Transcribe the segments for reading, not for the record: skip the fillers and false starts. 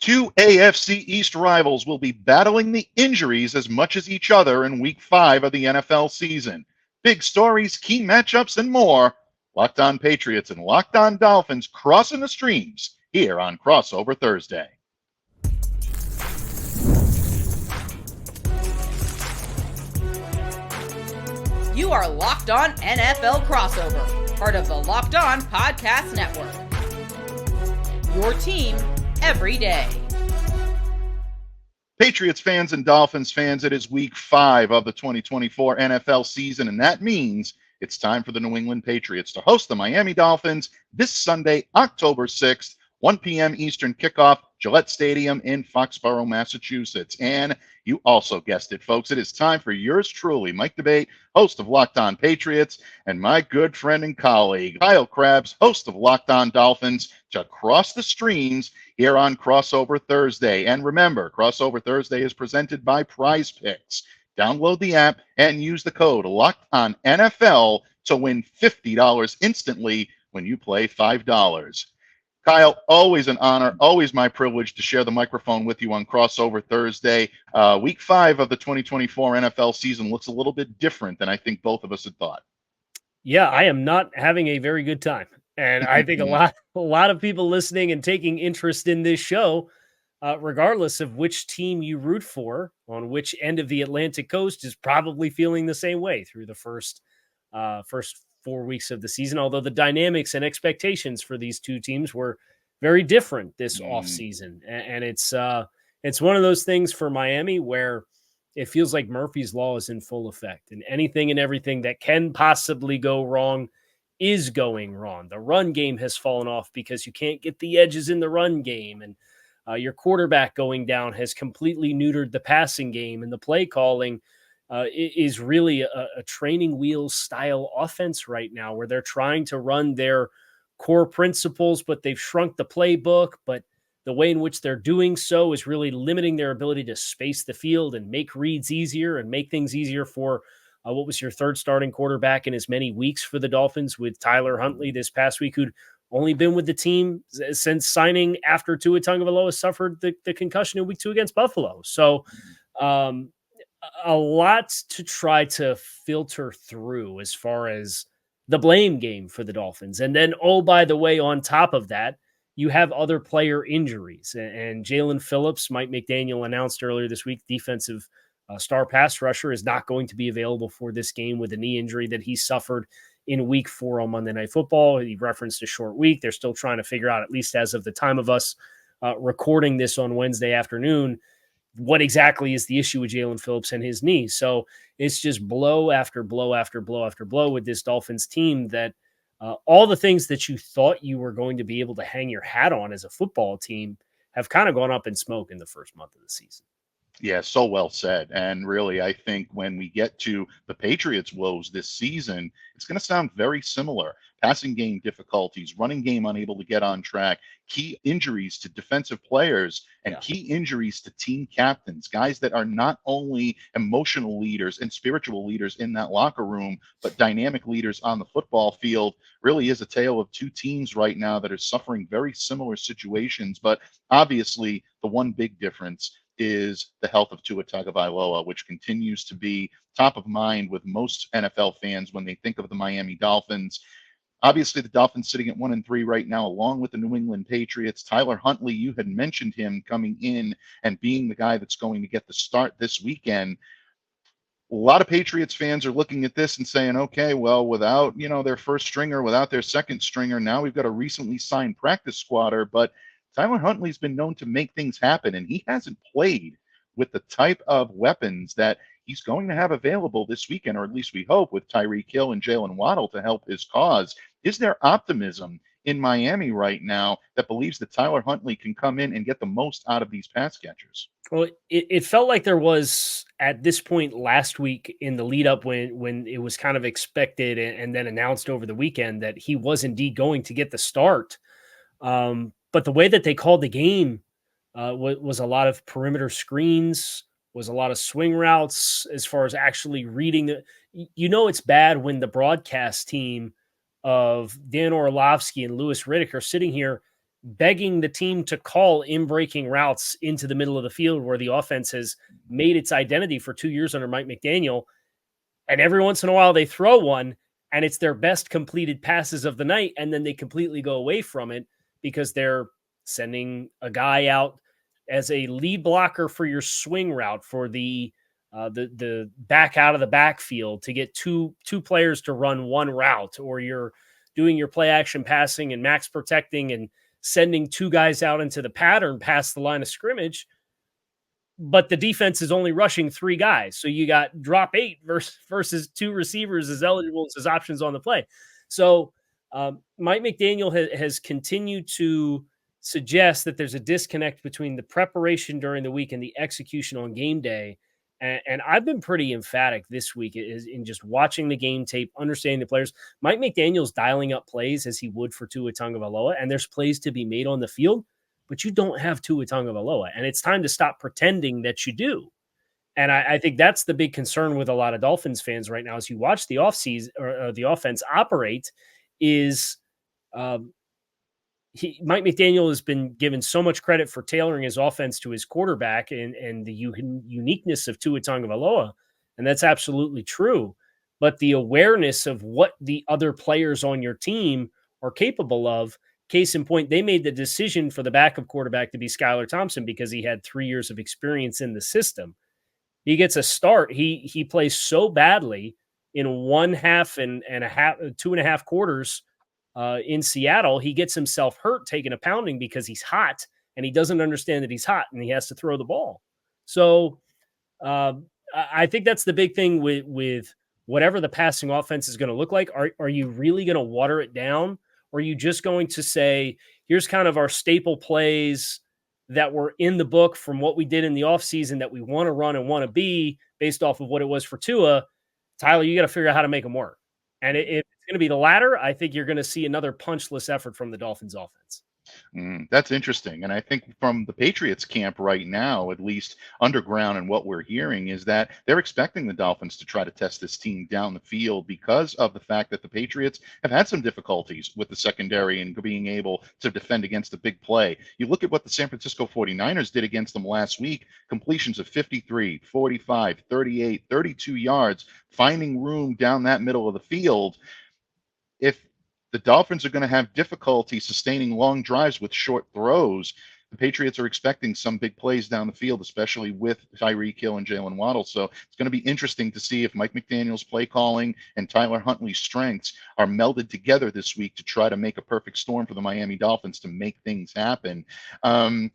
Two AFC East rivals will be battling the injuries as much as each other in Week 5 of the NFL season. Big stories, key matchups, and more. Locked On Patriots and Locked On Dolphins crossing the streams here on Crossover Thursday. You are Locked On NFL Crossover, part of the Locked On Podcast Network. Your team every day. Patriots fans and Dolphins fans, it is Week 5 of the 2024 NFL season, and that means it's time for the New England Patriots to host the Miami Dolphins this Sunday, October 6th, 1 p.m. Eastern kickoff, Gillette Stadium in Foxborough, Massachusetts. And you also guessed it, folks. It is time for yours truly, Mike Debate, host of Locked On Patriots, and my good friend and colleague, Kyle Krabs, host of Locked On Dolphins, to cross the streams here on Crossover Thursday. And remember, Crossover Thursday is presented by PrizePicks. Download the app and use the code LOCKEDONNFL to win $50 instantly when you play $5. Kyle, always an honor, always my privilege to share the microphone with you on Crossover Thursday. Week 5 of the 2024 NFL season looks a little bit different than I think both of us had thought. Yeah, I am not having a very good time. And I think a lot of people listening and taking interest in this show, regardless of which team you root for on which end of the Atlantic coast, is probably feeling the same way through the first 4 weeks of the season, although the dynamics and expectations for these two teams were very different this offseason. And it's one of those things for Miami where it feels like Murphy's Law is in full effect, and anything and everything that can possibly go wrong is going wrong. The run game has fallen off because you can't get the edges in the run game, and your quarterback going down has completely neutered the passing game, and the play calling is really a training wheels style offense right now where they're trying to run their core principles, but they've shrunk the playbook. But the way in which they're doing so is really limiting their ability to space the field and make reads easier and make things easier for what was your third starting quarterback in as many weeks for the Dolphins, with Tyler Huntley this past week, who'd only been with the team since signing after Tua Tagovailoa suffered the concussion in week 2 against Buffalo. So a lot to try to filter through as far as the blame game for the Dolphins. And then, oh, by the way, on top of that, you have other player injuries. And Jaelan Phillips, Mike McDaniel announced earlier this week, defensive star pass rusher, is not going to be available for this game with a knee injury that he suffered in week 4 on Monday Night Football. He referenced a short week. They're still trying to figure out, at least as of the time of us recording this on Wednesday afternoon, what exactly is the issue with Jaelan Phillips and his knee. So it's just blow after blow after blow after blow with this Dolphins team that all the things that you thought you were going to be able to hang your hat on as a football team have kind of gone up in smoke in the first month of the season. Yeah, so well said. And really, I think when we get to the Patriots' woes this season, it's going to sound very similar. Passing game difficulties, running game unable to get on track, key injuries to defensive players, and key injuries to team captains, guys that are not only emotional leaders and spiritual leaders in that locker room, but dynamic leaders on the football field. Really is a tale of two teams right now that are suffering very similar situations. But obviously, the one big difference is the health of Tua Tagovailoa, which continues to be top of mind with most NFL fans when they think of the Miami Dolphins. Obviously, the Dolphins sitting at 1-3 right now, along with the New England Patriots. Tyler Huntley, you had mentioned him coming in and being the guy that's going to get the start this weekend. A lot of Patriots fans are looking at this and saying, okay, well, without, their first stringer, without their second stringer, now we've got a recently signed practice squatter, but Tyler Huntley's been known to make things happen, and he hasn't played with the type of weapons that he's going to have available this weekend, or at least we hope, with Tyreek Hill and Jalen Waddle to help his cause. Is there optimism in Miami right now that believes that Tyler Huntley can come in and get the most out of these pass catchers? Well, it felt like there was at this point last week in the lead up when it was kind of expected and then announced over the weekend that he was indeed going to get the start. But the way that they called the game was a lot of perimeter screens, was a lot of swing routes as far as actually reading. It's bad when the broadcast team of Dan Orlovsky and Louis Riddick are sitting here begging the team to call in-breaking routes into the middle of the field where the offense has made its identity for 2 years under Mike McDaniel. And every once in a while they throw one and it's their best completed passes of the night. And then they completely go away from it because they're sending a guy out as a lead blocker for your swing route for the back out of the backfield to get two players to run one route, or you're doing your play action passing and max protecting and sending two guys out into the pattern past the line of scrimmage, but the defense is only rushing three guys. So you got drop 8 versus 2 receivers as eligible as options on the play. So Mike McDaniel has continued to suggest that there's a disconnect between the preparation during the week and the execution on game day. And I've been pretty emphatic this week in just watching the game tape, understanding the players. Mike McDaniel's dialing up plays as he would for Tua Tagovailoa, and there's plays to be made on the field, but you don't have Tua Tagovailoa, and it's time to stop pretending that you do. And I think that's the big concern with a lot of Dolphins fans right now as you watch the offseason or the offense operate is Mike McDaniel has been given so much credit for tailoring his offense to his quarterback and the uniqueness of Tua Tagovailoa, and that's absolutely true. But the awareness of what the other players on your team are capable of, case in point, they made the decision for the backup quarterback to be Skylar Thompson because he had 3 years of experience in the system. He gets a start. He plays so badly in 2.5 quarters. In Seattle, he gets himself hurt taking a pounding because he's hot and he doesn't understand that he's hot and he has to throw the ball. So I think that's the big thing with whatever the passing offense is going to look like. Are you really going to water it down? Or are you just going to say, here's kind of our staple plays that were in the book from what we did in the offseason that we want to run and want to be based off of what it was for Tua? Tyler, you got to figure out how to make them work. And if it's going to be the latter, I think you're going to see another punchless effort from the Dolphins offense. That's interesting. And I think from the Patriots camp right now, at least underground and what we're hearing is that they're expecting the Dolphins to try to test this team down the field because of the fact that the Patriots have had some difficulties with the secondary and being able to defend against the big play. You look at what the San Francisco 49ers did against them last week, completions of 53, 45, 38, 32 yards, finding room down that middle of the field. If the Dolphins are going to have difficulty sustaining long drives with short throws, the Patriots are expecting some big plays down the field, especially with Tyreek Hill and Jalen Waddle. So it's going to be interesting to see if Mike McDaniel's play calling and Tyler Huntley's strengths are melded together this week to try to make a perfect storm for the Miami Dolphins to make things happen. On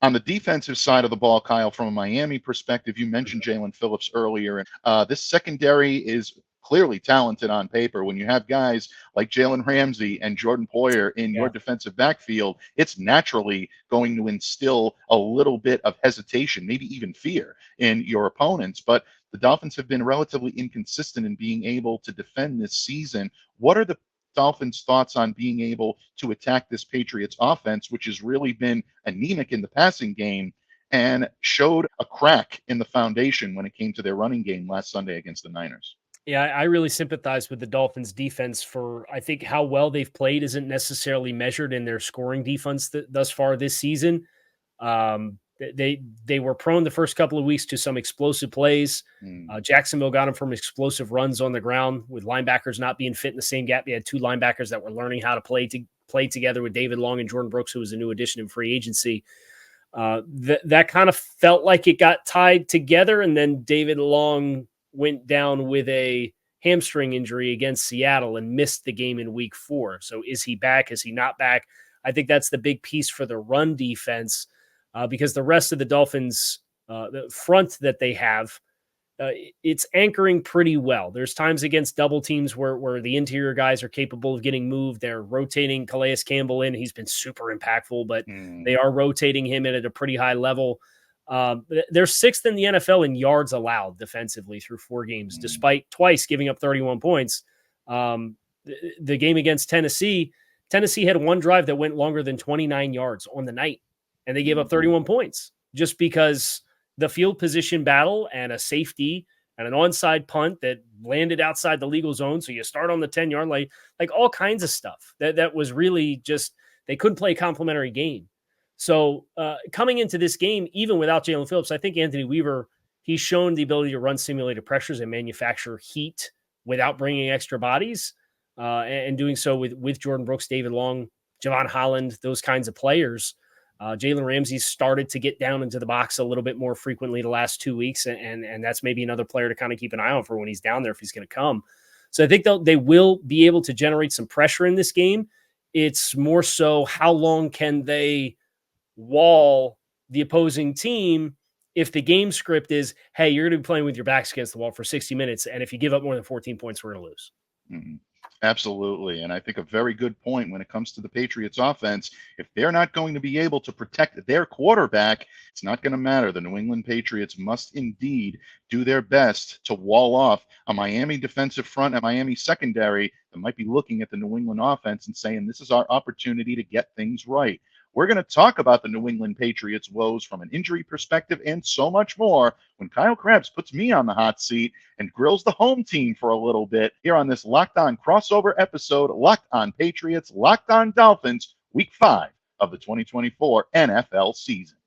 the defensive side of the ball, Kyle, from a Miami perspective, you mentioned Jaelan Phillips earlier. This secondary is clearly talented on paper. When you have guys like Jalen Ramsey and Jordan Poyer in your defensive backfield, it's naturally going to instill a little bit of hesitation, maybe even fear in your opponents. But the Dolphins have been relatively inconsistent in being able to defend this season. What are the Dolphins' thoughts on being able to attack this Patriots offense, which has really been anemic in the passing game and showed a crack in the foundation when it came to their running game last Sunday against the Niners? Yeah, I really sympathize with the Dolphins defense for, I think how well they've played isn't necessarily measured in their scoring defense thus far this season. They were prone the first couple of weeks to some explosive plays. Jacksonville got them from explosive runs on the ground with linebackers not being fit in the same gap. They had 2 linebackers that were learning how to play together with David Long and Jordan Brooks, who was a new addition in free agency. That kind of felt like it got tied together, and then David Long went down with a hamstring injury against Seattle and missed the game in week 4. So is he back? Is he not back? I think that's the big piece for the run defense because the rest of the Dolphins, the front that they have, it's anchoring pretty well. There's times against double teams where the interior guys are capable of getting moved. They're rotating Calais Campbell in. He's been super impactful, but they are rotating him in at a pretty high level. They're 6th in the NFL in yards allowed defensively through 4 games, despite twice giving up 31 points. The game against Tennessee had one drive that went longer than 29 yards on the night, and they gave up 31 points just because the field position battle and a safety and an onside punt that landed outside the legal zone. So you start on the 10-yard line, like all kinds of stuff that was really just they couldn't play a complementary game. So coming into this game, even without Jaelan Phillips, I think Anthony Weaver, he's shown the ability to run simulated pressures and manufacture heat without bringing extra bodies, and doing so with Jordan Brooks, David Long, Javon Holland, those kinds of players. Jalen Ramsey started to get down into the box a little bit more frequently the last 2 weeks, and that's maybe another player to kind of keep an eye on for when he's down there if he's going to come. So I think they will be able to generate some pressure in this game. It's more so how long can they wall the opposing team if the game script is, hey, you're going to be playing with your backs against the wall for 60 minutes, and if you give up more than 14 points, we're going to lose. Mm-hmm. Absolutely. And I think a very good point when it comes to the Patriots offense. If they're not going to be able to protect their quarterback, it's not going to matter. The New England Patriots must indeed do their best to wall off a Miami defensive front and Miami secondary that might be looking at the New England offense and saying, this is our opportunity to get things right. We're going to talk about the New England Patriots woes from an injury perspective and so much more when Kyle Krabs puts me on the hot seat and grills the home team for a little bit here on this Locked On crossover episode, Locked On Patriots, Locked On Dolphins, Week 5 of the 2024 NFL season.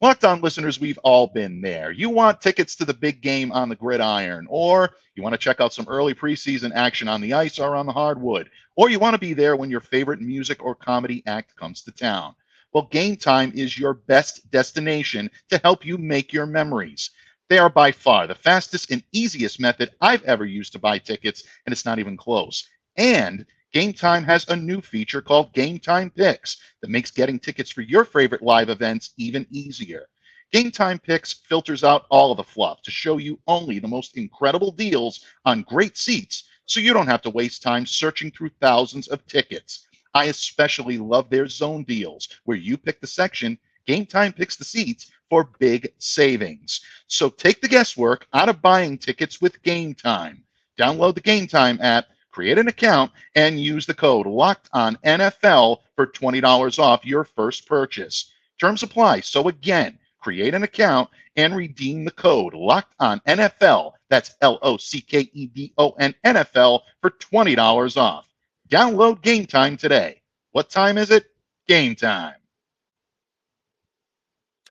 Locked On listeners, we've all been there. You want tickets to the big game on the gridiron, or you want to check out some early preseason action on the ice or on the hardwood, or you want to be there when your favorite music or comedy act comes to town. Well, Gametime is your best destination to help you make your memories. They are by far the fastest and easiest method I've ever used to buy tickets, and it's not even close. And Gametime has a new feature called Gametime Picks that makes getting tickets for your favorite live events even easier. Gametime Picks filters out all of the fluff to show you only the most incredible deals on great seats, so you don't have to waste time searching through thousands of tickets. I especially love their zone deals, where you pick the section, Gametime picks the seats for big savings. So take the guesswork out of buying tickets with Gametime. Download the Gametime app, create an account, and use the code LOCKEDONNFL for $20 off your first purchase. Terms apply. So again, create an account and redeem the code LOCKEDONNFL. That's LOCKEDON NFL for $20 off. Download Gametime today. What time is it? Game time.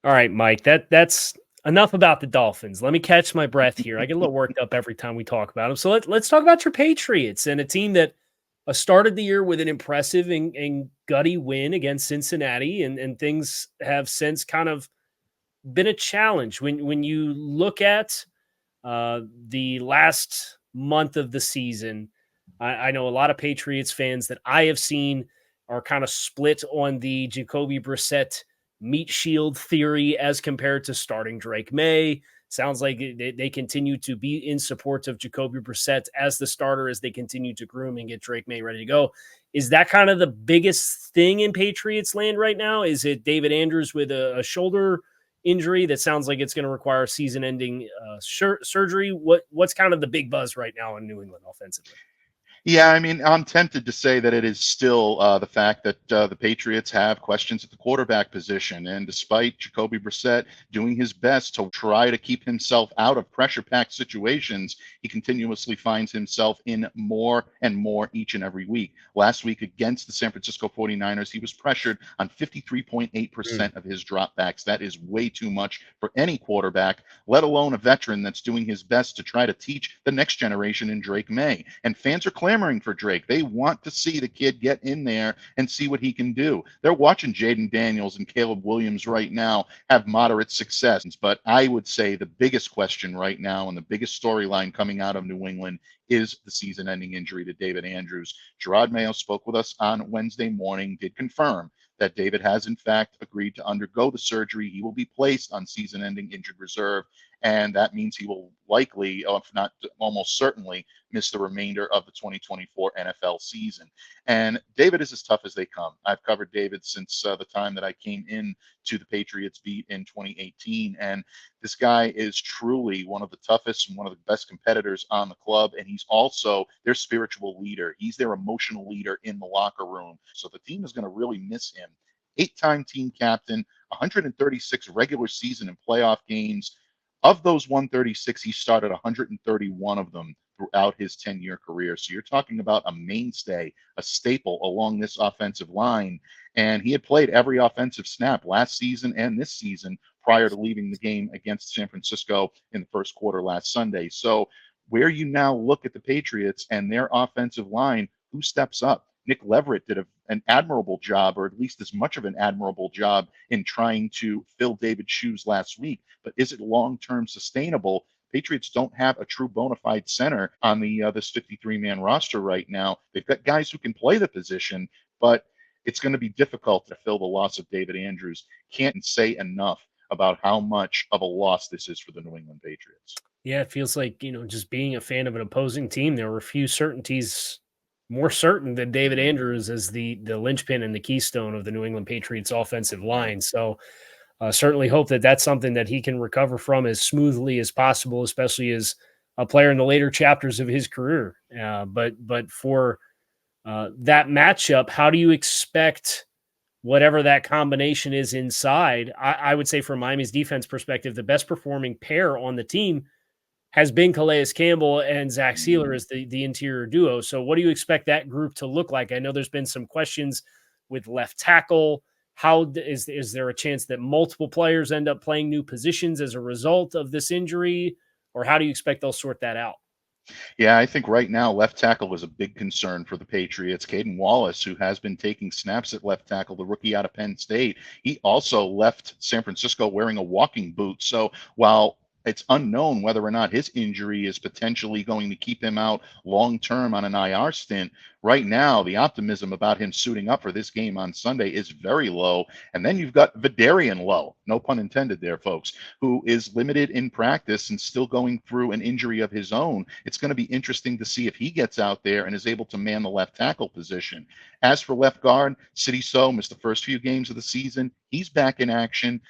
All right, Mike, that's enough about the Dolphins. Let me catch my breath here. I get a little worked up every time we talk about them. So let's talk about your Patriots and a team that started the year with an impressive and gutty win against Cincinnati, and things have since kind of been a challenge. When you look at the last month of the season, I know a lot of Patriots fans that I have seen are kind of split on the Jacoby Brissett meat shield theory as compared to starting Drake May. Sounds like they continue to be in support of Jacoby Brissett as the starter as they continue to groom and get Drake May ready to go. Is that kind of the biggest thing in Patriots land right now? Is it David Andrews with a shoulder injury that sounds like it's going to require season-ending surgery? What's kind of the big buzz right now in New England offensively? Yeah, I mean, I'm tempted to say that it is still the fact that the Patriots have questions at the quarterback position. And despite Jacoby Brissett doing his best to try to keep himself out of pressure-packed situations, he continuously finds himself in more and more each and every week. Last week against the San Francisco 49ers, he was pressured on 53.8% of his dropbacks. That is way too much for any quarterback, let alone a veteran that's doing his best to try to teach the next generation in Drake May. And fans are clamoring for Drake. They want to see the kid get in there and see what he can do. They're watching Jaden Daniels and Caleb Williams right now have moderate success. But I would say the biggest question right now and the biggest storyline coming out of New England is the season-ending injury to David Andrews. Gerard Mayo spoke with us on Wednesday morning, did confirm that David has, in fact, agreed to undergo the surgery. He will be placed on season-ending injured reserve, and that means he will likely, if not almost certainly, miss the remainder of the 2024 NFL season. And David is as tough as they come. I've covered David since the time that I came in to the Patriots beat in 2018, and this guy is truly one of the toughest and one of the best competitors on the club, and he's also their spiritual leader. He's their emotional leader in the locker room. So the team is going to really miss him. 8-time team captain, 136 regular season and playoff games. Of those 136, he started 131 of them. throughout his 10-year career. So you're talking about a mainstay, a staple along this offensive line. And he had played every offensive snap last season and this season prior to leaving the game against San Francisco in the first quarter last Sunday. So where you now look at the Patriots and their offensive line, who steps up? Nick Leverett did an admirable job, or at least as much of an admirable job, in trying to fill David's shoes last week. But is it long-term sustainable? Patriots don't have a true bona fide center on this 53-man roster right now. They've got guys who can play the position, but it's going to be difficult to fill the loss of David Andrews. Can't say enough about how much of a loss this is for the New England Patriots. Yeah, it feels like, just being a fan of an opposing team, there were a few certainties more certain than David Andrews as the linchpin and the keystone of the New England Patriots offensive line. So certainly hope that that's something that he can recover from as smoothly as possible, especially as a player in the later chapters of his career. But for that matchup, how do you expect whatever that combination is inside? I would say from Miami's defense perspective, the best performing pair on the team has been Calais Campbell and Zach Sealer as the interior duo. So what do you expect that group to look like? I know there's been some questions with left tackle. How is there a chance that multiple players end up playing new positions as a result of this injury? Or how do you expect they'll sort that out? Yeah, I think right now left tackle was a big concern for the Patriots. Caden Wallace, who has been taking snaps at left tackle, the rookie out of Penn State, he also left San Francisco wearing a walking boot. So while it's unknown whether or not his injury is potentially going to keep him out long term on an IR stint, right now the optimism about him suiting up for this game on Sunday is very low. And then you've got Vidarian Lowe, no pun intended there, folks, who is limited in practice and still going through an injury of his own. It's going to be interesting to see if he gets out there and is able to man the left tackle position. As for left guard, Sidy Sow missed the first few games of the season. He's back in action.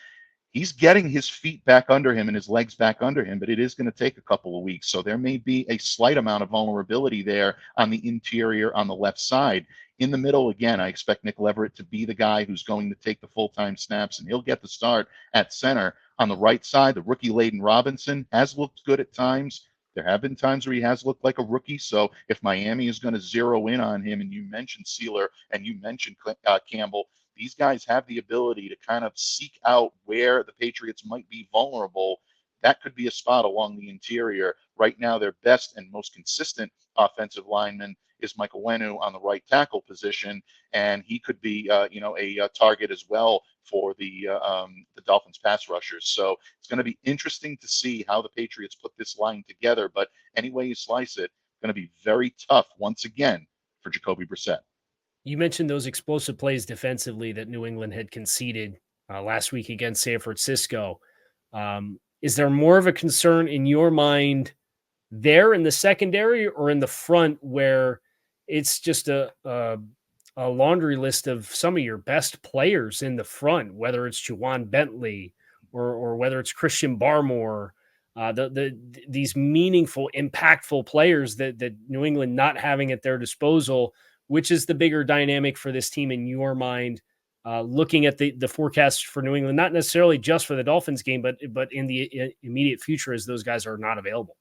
He's getting his feet back under him and his legs back under him, but it is going to take a couple of weeks. So there may be a slight amount of vulnerability there on the interior on the left side. In the middle, again, I expect Nick Leverett to be the guy who's going to take the full-time snaps, and he'll get the start at center. On the right side, the rookie Layden Robinson has looked good at times. There have been times where he has looked like a rookie. So if Miami is going to zero in on him, and you mentioned Sealer and you mentioned Campbell, these guys have the ability to kind of seek out where the Patriots might be vulnerable. That could be a spot along the interior. Right now, their best and most consistent offensive lineman is Michael Wenu on the right tackle position, and he could be, a target as well for the Dolphins pass rushers. So it's going to be interesting to see how the Patriots put this line together. But any way you slice it, it's going to be very tough once again for Jacoby Brissett. You mentioned those explosive plays defensively that New England had conceded last week against San Francisco. Is there more of a concern in your mind there in the secondary or in the front where it's just a laundry list of some of your best players in the front, whether it's Juwan Bentley or whether it's Christian Barmore, these meaningful, impactful players that New England not having at their disposal? Which is the bigger dynamic for this team in your mind, looking at the forecast for New England, not necessarily just for the Dolphins game, but in the immediate future as those guys are not available?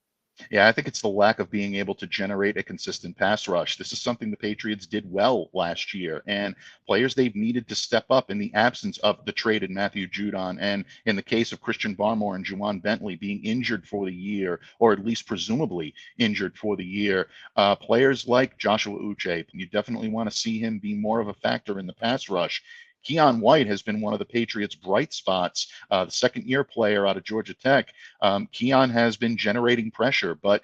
Yeah, I think it's the lack of being able to generate a consistent pass rush. This is something the Patriots did well last year, and players they've needed to step up in the absence of the traded Matthew Judon. And in the case of Christian Barmore and Juwan Bentley being injured for the year, or at least presumably injured for the year, players like Joshua Uche, you definitely want to see him be more of a factor in the pass rush. Keon White has been one of the Patriots' bright spots, the second-year player out of Georgia Tech. Keon has been generating pressure, but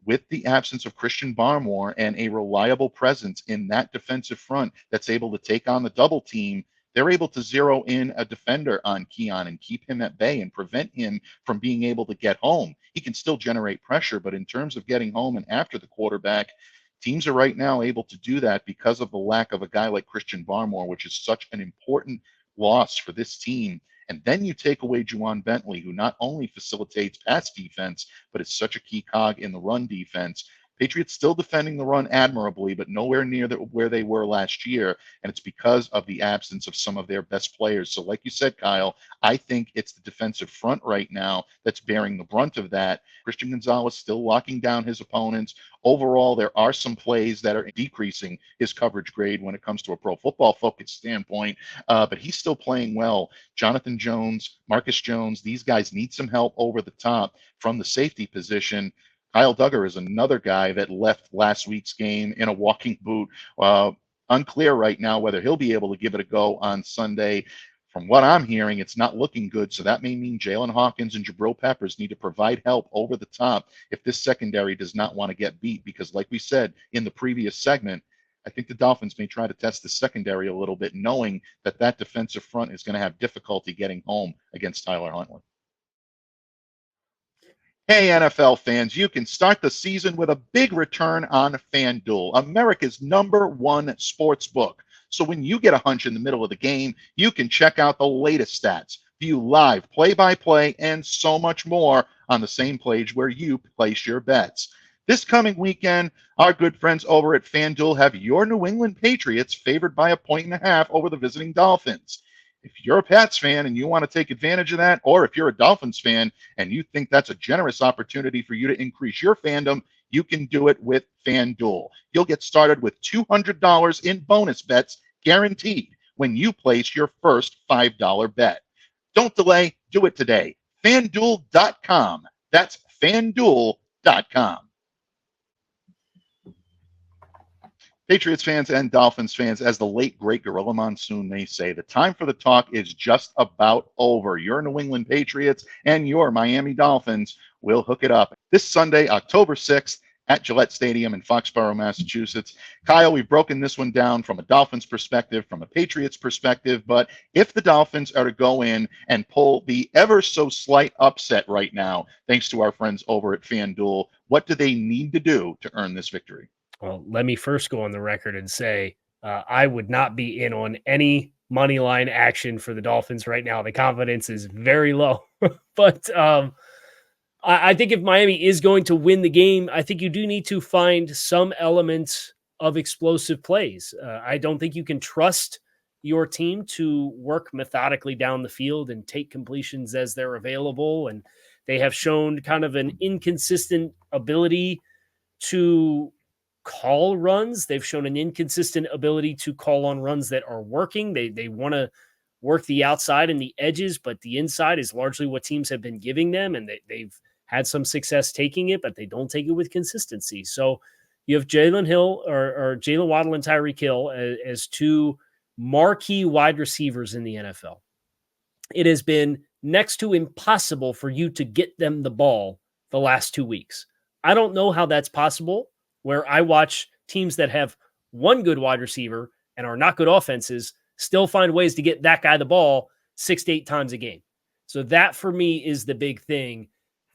with the absence of Christian Barmore and a reliable presence in that defensive front that's able to take on the double team, they're able to zero in a defender on Keon and keep him at bay and prevent him from being able to get home. He can still generate pressure, but in terms of getting home and after the quarterback, teams are right now able to do that because of the lack of a guy like Christian Barmore, which is such an important loss for this team. And then you take away Juwan Bentley, who not only facilitates pass defense, but is such a key cog in the run defense. Patriots still defending the run admirably, but nowhere near where they were last year. And it's because of the absence of some of their best players. So like you said, Kyle, I think it's the defensive front right now that's bearing the brunt of that. Christian Gonzalez still locking down his opponents. Overall, there are some plays that are decreasing his coverage grade when it comes to a Pro Football Focus standpoint, but he's still playing well. Jonathan Jones, Marcus Jones, these guys need some help over the top from the safety position. Kyle Duggar is another guy that left last week's game in a walking boot. Unclear right now whether he'll be able to give it a go on Sunday. From what I'm hearing, it's not looking good, so that may mean Jalen Hawkins and Jabril Peppers need to provide help over the top if this secondary does not want to get beat, because like we said in the previous segment, I think the Dolphins may try to test the secondary a little bit, knowing that that defensive front is going to have difficulty getting home against Tyler Huntley. Hey, NFL fans, you can start the season with a big return on FanDuel, America's #1 sports book. So when you get a hunch in the middle of the game, you can check out the latest stats, view live play-by-play, and so much more on the same page where you place your bets. This coming weekend, our good friends over at FanDuel have your New England Patriots favored by 1.5 over the visiting Dolphins. If you're a Pats fan and you want to take advantage of that, or if you're a Dolphins fan and you think that's a generous opportunity for you to increase your fandom, you can do it with FanDuel. You'll get started with $200 in bonus bets guaranteed when you place your first $5 bet. Don't delay, do it today. FanDuel.com. That's FanDuel.com. Patriots fans and Dolphins fans, as the late, great Gorilla Monsoon may say, the time for the talk is just about over. Your New England Patriots and your Miami Dolphins will hook it up this Sunday, October 6th, at Gillette Stadium in Foxborough, Massachusetts. Kyle, we've broken this one down from a Dolphins perspective, from a Patriots perspective, but if the Dolphins are to go in and pull the ever so slight upset right now, thanks to our friends over at FanDuel, what do they need to do to earn this victory? Well, let me first go on the record and say I would not be in on any money line action for the Dolphins right now. The confidence is very low. But I think if Miami is going to win the game, I think you do need to find some elements of explosive plays. I don't think you can trust your team to work methodically down the field and take completions as they're available. And they have shown kind of an inconsistent ability to call runs. They've shown an inconsistent ability to call on runs that are working. They want to work the outside and the edges, but the inside is largely what teams have been giving them, and they've had some success taking it, but they don't take it with consistency. So you have Jalen Hill or Jalen Waddle and Tyreek Hill as two marquee wide receivers in the NFL. It has been next to impossible for you to get them the ball the last 2 weeks. I don't know how that's possible, where I watch teams that have one good wide receiver and are not good offenses still find ways to get that guy the ball 6 to 8 times a game. So that for me is the big thing.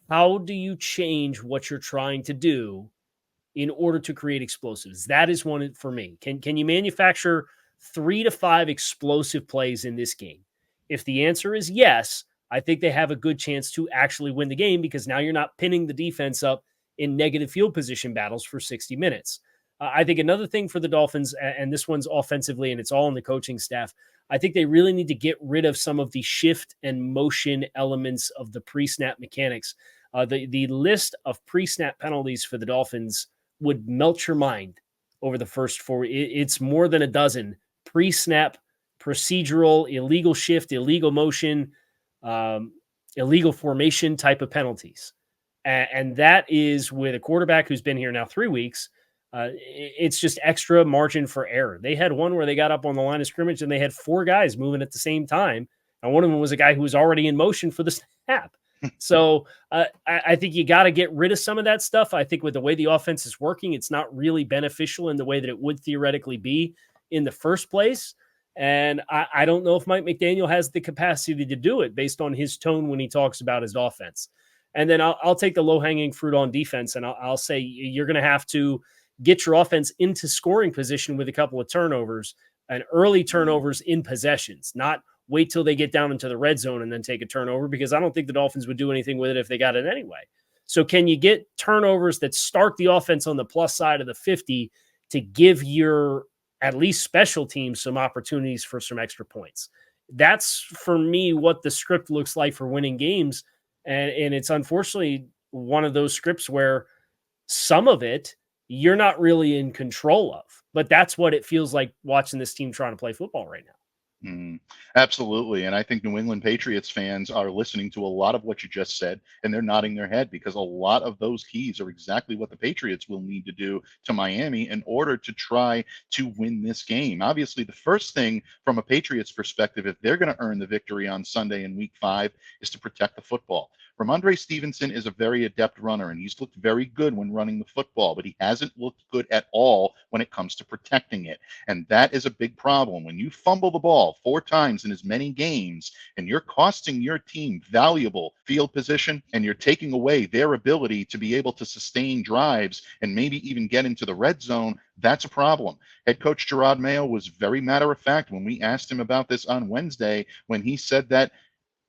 How do you change what you're trying to do in order to create explosives? That is one for me. Can you manufacture 3 to 5 explosive plays in this game? If the answer is yes, I think they have a good chance to actually win the game, because now you're not pinning the defense up in negative field position battles for 60 minutes. I think another thing for the Dolphins, and this one's offensively, and it's all in the coaching staff, I think they really need to get rid of some of the shift and motion elements of the pre-snap mechanics. The list of pre-snap penalties for the Dolphins would melt your mind over the first 4. It's more than a dozen pre-snap, procedural, illegal shift, illegal motion, illegal formation type of penalties. And that is with a quarterback who's been here now 3 weeks. It's just extra margin for error. They had one where they got up on the line of scrimmage and they had 4 guys moving at the same time. And one of them was a guy who was already in motion for the snap. So I think you got to get rid of some of that stuff. I think with the way the offense is working, it's not really beneficial in the way that it would theoretically be in the first place. And I don't know if Mike McDaniel has the capacity to do it based on his tone when he talks about his offense. And then I'll take the low-hanging fruit on defense, and I'll say you're going to have to get your offense into scoring position with a couple of turnovers, and early turnovers in possessions, not wait till they get down into the red zone and then take a turnover, because I don't think the Dolphins would do anything with it if they got it anyway. So can you get turnovers that start the offense on the plus side of the 50 to give your at least special teams some opportunities for some extra points? That's, for me, what the script looks like for winning games. And it's unfortunately one of those scripts where some of it you're not really in control of. But that's what it feels like watching this team trying to play football right now. Absolutely. And I think New England Patriots fans are listening to a lot of what you just said, and they're nodding their head because a lot of those keys are exactly what the Patriots will need to do to Miami in order to try to win this game. Obviously, the first thing from a Patriots perspective, if they're going to earn the victory on Sunday in week 5, is to protect the football. Ramondre Stevenson is a very adept runner, and he's looked very good when running the football, but he hasn't looked good at all when it comes to protecting it. And that is a big problem. When you fumble the ball 4 times in as many games, and you're costing your team valuable field position, and you're taking away their ability to be able to sustain drives and maybe even get into the red zone, that's a problem. Head coach Gerard Mayo was very matter of fact when we asked him about this on Wednesday, when he said that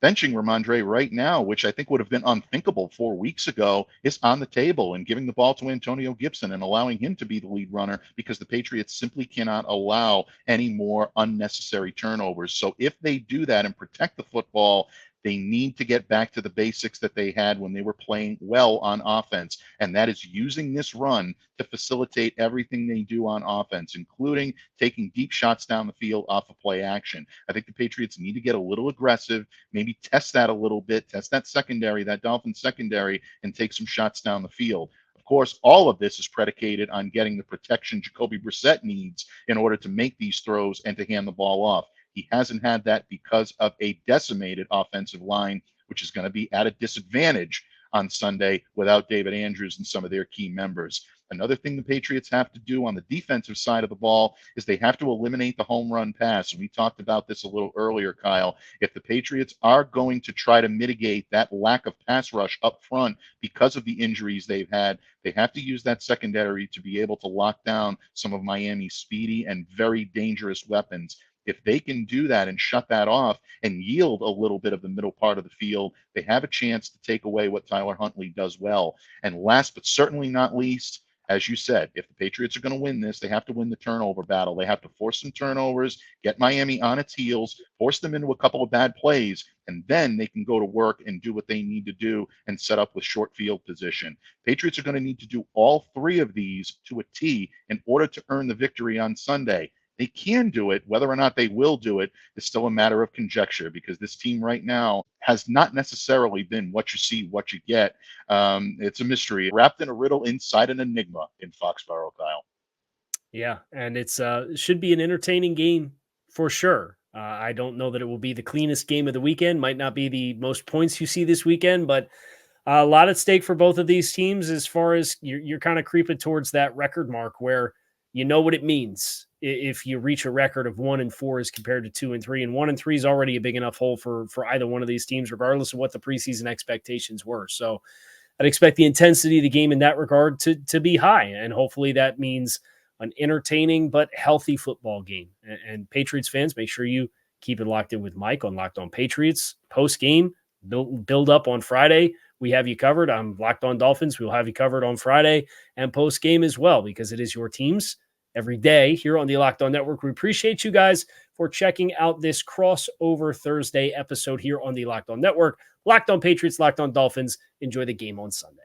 benching Ramondre right now, which I think would have been unthinkable 4 weeks ago, is on the table, and giving the ball to Antonio Gibson and allowing him to be the lead runner, because the Patriots simply cannot allow any more unnecessary turnovers. So if they do that and protect the football, they need to get back to the basics that they had when they were playing well on offense, and that is using this run to facilitate everything they do on offense, including taking deep shots down the field off of play action. I think the Patriots need to get a little aggressive, maybe test that a little bit, test that secondary, that Dolphins secondary, and take some shots down the field. Of course, all of this is predicated on getting the protection Jacoby Brissett needs in order to make these throws and to hand the ball off. He hasn't had that because of a decimated offensive line, which is going to be at a disadvantage on Sunday without David Andrews and some of their key members. Another thing the Patriots have to do on the defensive side of the ball is they have to eliminate the home run pass. And we talked about this a little earlier, Kyle. If the Patriots are going to try to mitigate that lack of pass rush up front because of the injuries they've had, they have to use that secondary to be able to lock down some of Miami's speedy and very dangerous weapons. If they can do that and shut that off and yield a little bit of the middle part of the field, they have a chance to take away what Tyler Huntley does well. And last but certainly not least, as you said, if the Patriots are going to win this, they have to win the turnover battle. They have to force some turnovers, get Miami on its heels, force them into a couple of bad plays, and then they can go to work and do what they need to do and set up with short field position. Patriots are going to need to do all 3 of these to a T in order to earn the victory on Sunday. They can do it. Whether or not they will do it is still a matter of conjecture, because this team right now has not necessarily been what you see, what you get. It's a mystery wrapped in a riddle inside an enigma in Foxborough, Kyle. Yeah, and it should be an entertaining game for sure. I don't know that it will be the cleanest game of the weekend. Might not be the most points you see this weekend, but a lot at stake for both of these teams as far as you're kind of creeping towards that record mark where you know what it means if you reach a record of 1-4 as compared to 2-3, and 1-3 is already a big enough hole for either one of these teams, regardless of what the preseason expectations were. So I'd expect the intensity of the game in that regard to be high. And hopefully that means an entertaining but healthy football game. And Patriots fans, make sure you keep it locked in with Mike on Locked On Patriots. Post-game, build up on Friday. We have you covered. I'm Locked On Dolphins. We'll have you covered on Friday and post-game as well, because it is your teams every day here on the Locked On Network. We appreciate you guys for checking out this crossover Thursday episode here on the Locked On Network. Locked On Patriots, Locked On Dolphins. Enjoy the game on Sunday.